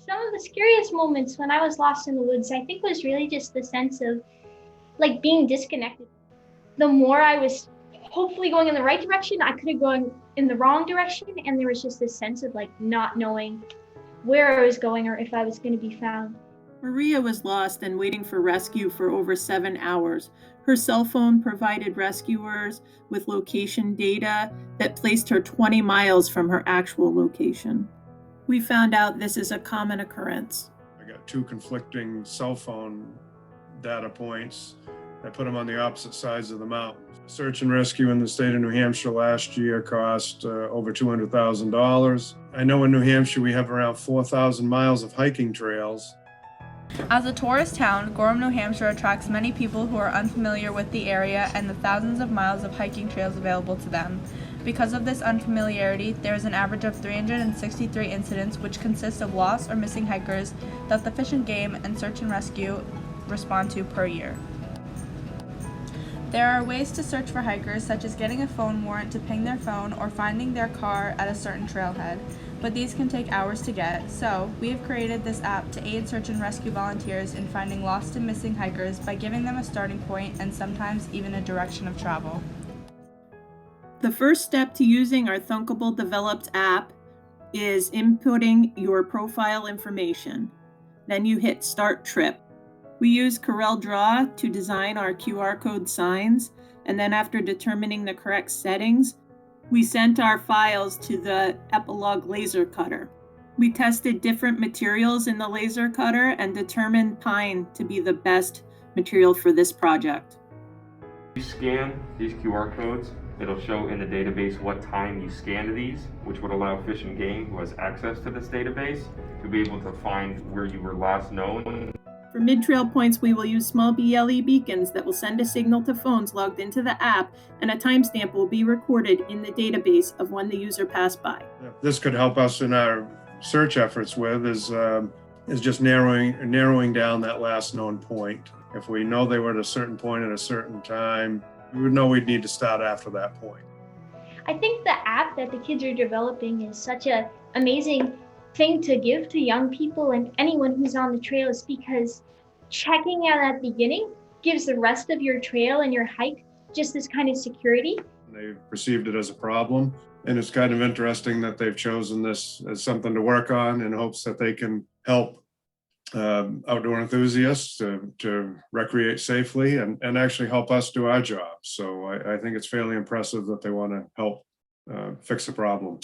Some of the scariest moments when I was lost in the woods, I think was really just the sense of like being disconnected. The more I was hopefully going in the right direction, I could have gone in the wrong direction. And there was just this sense of like not knowing where I was going or if I was going to be found. Maria was lost and waiting for rescue for over 7 hours. Her cell phone provided rescuers with location data that placed her 20 miles from her actual location. We found out this is a common occurrence. I got two conflicting cell phone data points. I put them on the opposite sides of the mountain. Search and rescue in the state of New Hampshire last year cost over $200,000. I know in New Hampshire we have around 4,000 miles of hiking trails. As a tourist town, Gorham, New Hampshire attracts many people who are unfamiliar with the area and the thousands of miles of hiking trails available to them. Because of this unfamiliarity, there is an average of 363 incidents, which consist of lost or missing hikers that the Fish and Game and Search and Rescue respond to per year. There are ways to search for hikers, such as getting a phone warrant to ping their phone or finding their car at a certain trailhead, but these can take hours to get, so we have created this app to aid search and rescue volunteers in finding lost and missing hikers by giving them a starting point and sometimes even a direction of travel. The first step to using our Thunkable developed app is inputting your profile information. Then you hit Start Trip. We use CorelDRAW to design our QR code signs, and then after determining the correct settings, we sent our files to the Epilog laser cutter. We tested different materials in the laser cutter and determined pine to be the best material for this project. You scan these QR codes, it'll show in the database what time you scanned these, which would allow Fish and Game, who has access to this database, to be able to find where you were last known. For mid-trail points, we will use small BLE beacons that will send a signal to phones logged into the app, and a timestamp will be recorded in the database of when the user passed by. This could help us in our search efforts with is just narrowing down that last known point. If we know they were at a certain point at a certain time, we would know we'd need to start after that point. I think the app that the kids are developing is such an amazing thing to give to young people and anyone who's on the trails, because checking out at the beginning gives the rest of your trail and your hike just this kind of security. They perceived it as a problem, and it's kind of interesting that they've chosen this as something to work on in hopes that they can help outdoor enthusiasts to recreate safely and actually help us do our job. So I think it's fairly impressive that they want to help fix the problem.